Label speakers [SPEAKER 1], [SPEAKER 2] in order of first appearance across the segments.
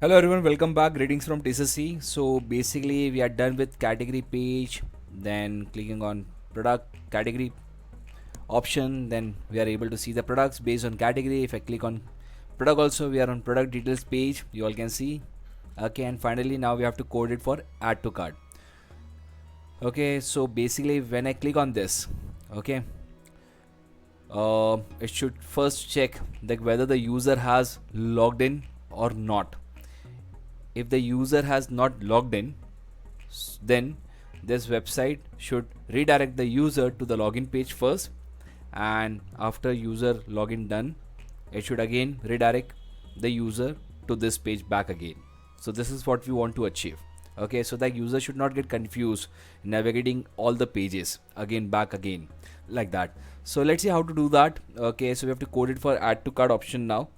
[SPEAKER 1] Hello everyone, welcome back. Greetings from TCC. So basically we are done with category page, then clicking on product category option, then we are able to see the products based on category. If I click on product also, we are on product details page, you all can see. Okay, and finally now we have to code it for add to cart. Okay, so basically when I click on this, okay, it should first check that whether the user has logged in or not. If the user has not logged in, then this website should redirect the user to the login page first, and after user login done, it should again redirect the user to this page back again. So this is what we want to achieve. Okay, so that user should not get confused navigating all the pages again back again like that. So let's see how to do that. Okay, so we have to code it for add to cart option now.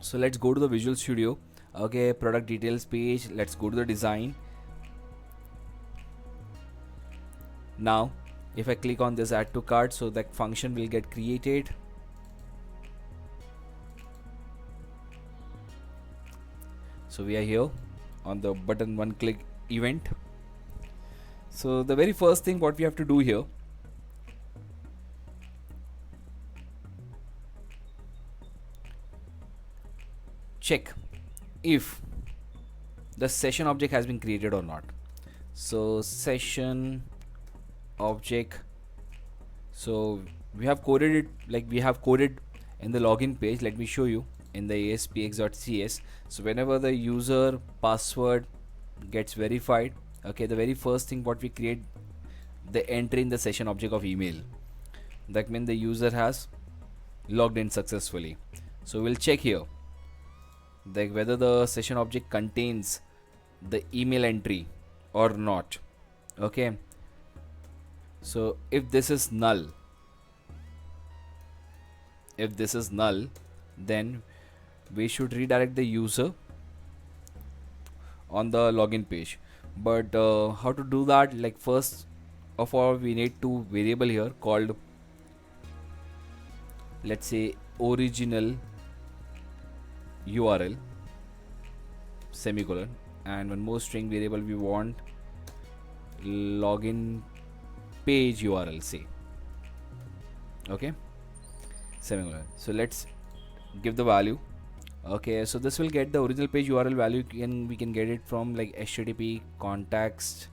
[SPEAKER 1] So let's go to the Visual Studio. Okay, product details page, let's go to the design. Now if I click on this add to cart, so that function will get created. So we are here on the button one click event. So the very first thing what we have to do here, check if the session object has been created or not. So session object, so we have coded it like we have coded in the login page. Let me show you in the aspx.cs. So whenever the user password gets verified, okay, the very first thing what we create, the entry in the session object of email, that means the user has logged in successfully. So we'll check here like whether the session object contains the email entry or not. Okay, so if this is null, then we should redirect the user on the login page. But how to do that? Like first of all, we need two variable here called, let's say, original URL semicolon, and one more string variable we want login page URL, say, okay, semicolon. So let's give the value. Okay, so this will get the original page URL value, and we can get it from like http context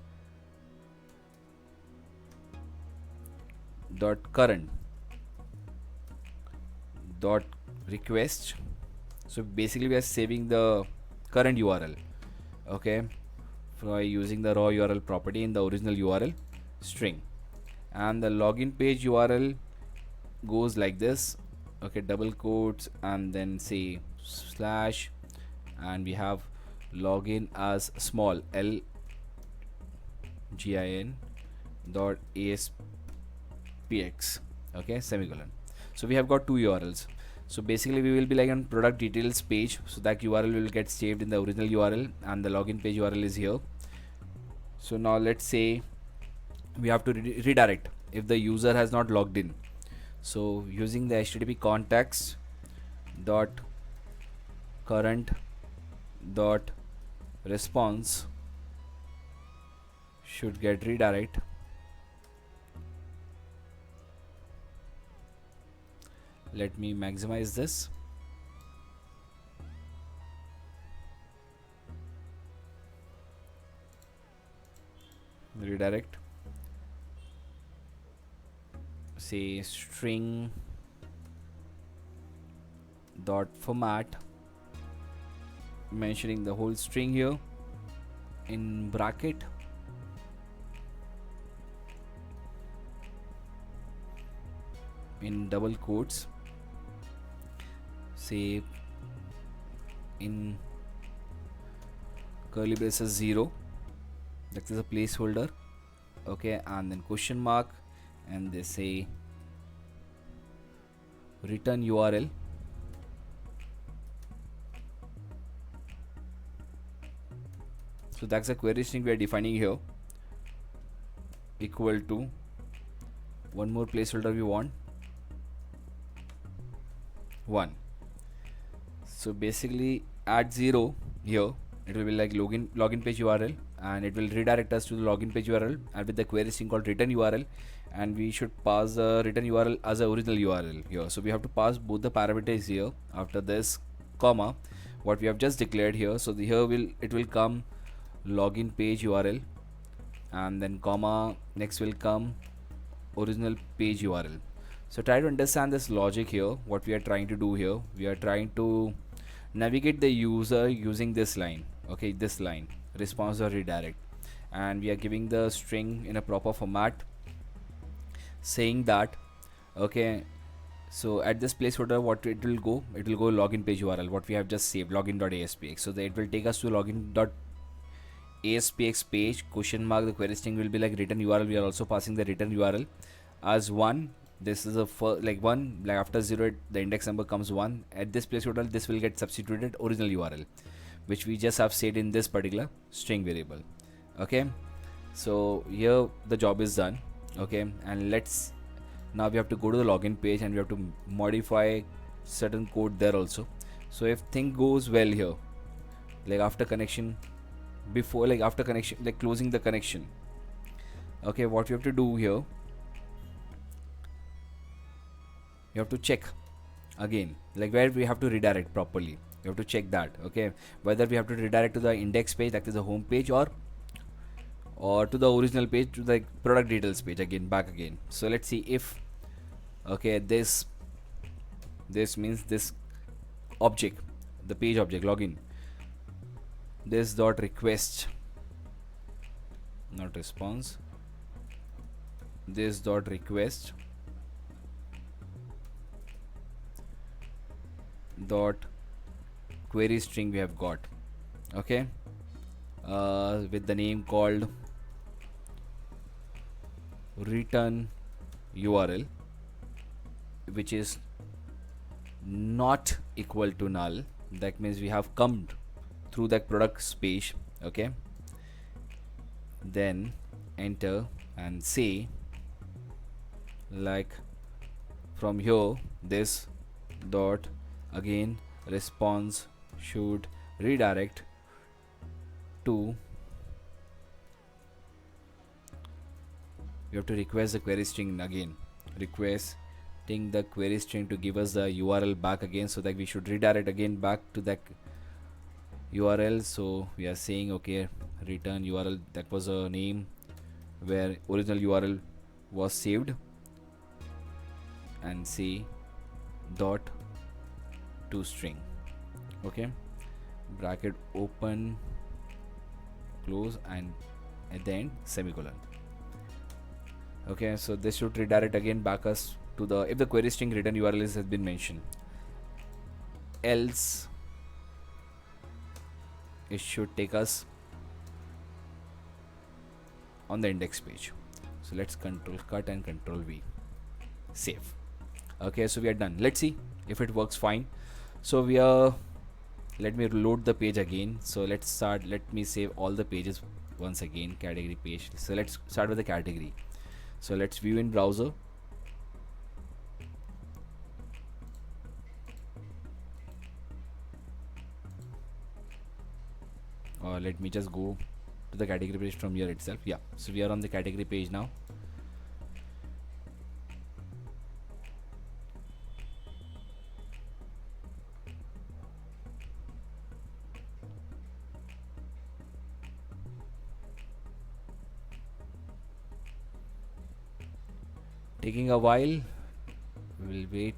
[SPEAKER 1] dot current dot request. So basically we are saving the current URL, okay, by using the raw URL property in the original URL string. And the login page URL goes like this, okay, double quotes and then say slash, and we have login as small l gin dot aspx, okay, semicolon. So we have got two URLs. So basically we will be like on product details page, so that URL will get saved in the original URL and the login page URL is here. So now let's say we have to redirect if the user has not logged in. So using the http context dot current dot response should get redirect. Let me maximize this. Redirect, say string dot format, mentioning the whole string here in bracket, in double quotes, say in curly braces 0, that is a placeholder, okay, and then question mark, and they say return URL. So that's a query string we are defining here, equal to one more placeholder we want, 1. So basically at 0 here it will be like login page URL, and it will redirect us to the login page URL and with the query string called return URL, and we should pass the return URL as a original URL here. So we have to pass both the parameters here. After this comma, what we have just declared here, so here it will come login page URL, and then comma, next will come original page URL. So try to understand this logic here. What we are trying to do here, we are trying to navigate the user using this line. Okay, this line, response or redirect, and we are giving the string in a proper format, saying that okay, so at this placeholder what it will go login page URL, what we have just saved, login.aspx. So that it will take us to login.aspx page, question mark, the query string will be like return URL. We are also passing the return URL as 1. This is a like 1, like after 0 the index number comes 1. At this placeholder this will get substituted original URL, which we just have said in this particular string variable. Okay, so here the job is done. Okay, and now we have to go to the login page and we have to modify certain code there also. So if thing goes well here, like after connection, after connection, like closing the connection, okay, what we have to do here, you have to check again, like where we have to redirect properly. You have to check that, okay, whether we have to redirect to the index page, that is the home page, or to the original page, to the product details page again, back again. So let's see if okay, this means this object, the page object login, this dot request, not response, this dot request dot query string we have got, okay, with the name called return URL, which is not equal to null. That means we have come through that product page. Okay, then enter and say like from here this dot again response should redirect to, you have to request the query string again, requesting the query string to give us the URL back again, so that we should redirect again back to that URL. So we are saying okay, return URL, that was a name where original URL was saved, and say dot to string, okay, bracket open close and at the end semicolon. Okay, so this should redirect again back us to the, if the query string return URL has been mentioned, else it should take us on the index page. So let's control cut and control V, save. Okay, so we are done. Let's see if it works fine. So we are, let me load the page again. So let's start, let me save all the pages once again, category page. So let's start with the category. So let's view in browser. Or let me just go to the category page from here itself. Yeah, so we are on the category page now. Taking a while, we'll wait.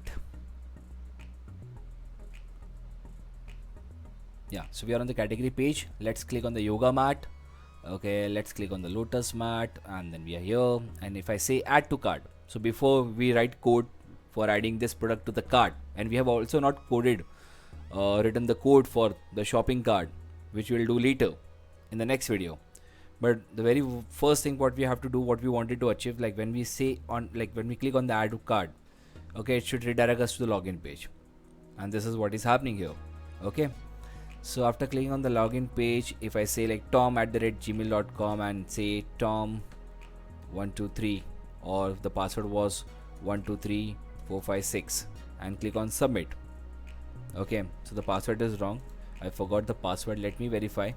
[SPEAKER 1] Yeah, so we are on the category page. Let's click on the yoga mat. Okay, let's click on the lotus mat, and then we are here. And if I say add to cart, so before we write code for adding this product to the cart, and we have also not coded written the code for the shopping cart, which we'll do later in the next video. But the very first thing what we have to do, what we wanted to achieve, like when we say on, like when we click on the add to cart, okay, it should redirect us to the login page, and this is what is happening here. Okay, so after clicking on the login page, if I say like tom@gmail.com and say tom123, or the password was 123456, and click on submit. Okay, so the password is wrong, I forgot the password. Let me verify.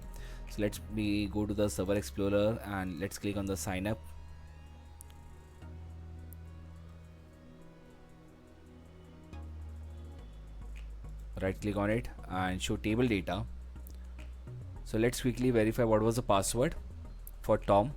[SPEAKER 1] So let's go to the server explorer and let's click on the sign up. Right click on it and show table data. So let's quickly verify what was the password for Tom.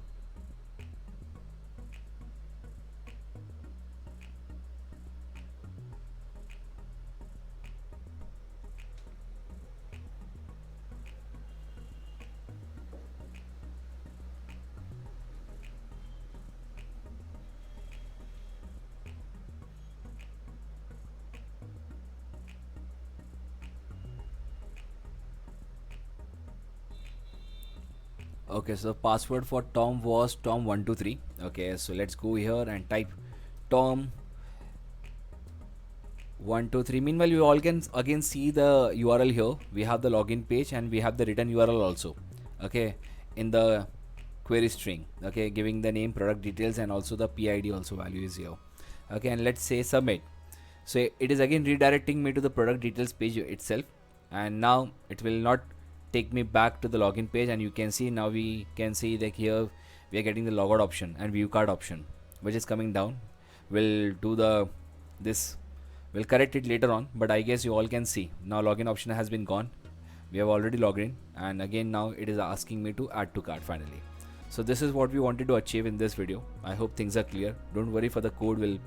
[SPEAKER 1] Okay, so password for Tom was Tom123. Okay, so let's go here and type Tom123. Meanwhile, you all can again see the URL here. We have the login page and we have the written URL also. Okay, in the query string. Okay, giving the name, product details, and also the PID also value is here. Okay, and let's say submit. So it is again redirecting me to the product details page itself, and now it will not take me back to the login page, and you can see now we can see that here we are getting the logout option and view card option which is coming down. We'll do we'll correct it later on, but I guess you all can see now login option has been gone. We have already logged in, and again now it is asking me to add to cart finally. So this is what we wanted to achieve in this video. I hope things are clear. Don't worry for the code. We'll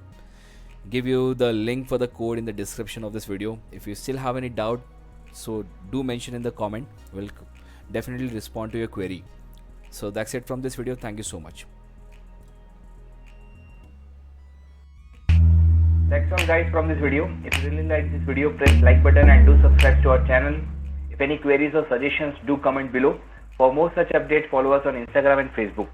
[SPEAKER 1] give you the link for the code in the description of this video. If you still have any doubt, so do mention in the comment. We'll definitely respond to your query. So that's it from this video. Thank you so much.
[SPEAKER 2] That's all guys from this video. If you really like this video, press like button and do subscribe to our channel. If any queries or suggestions, do comment below. For more such updates, follow us on Instagram and Facebook.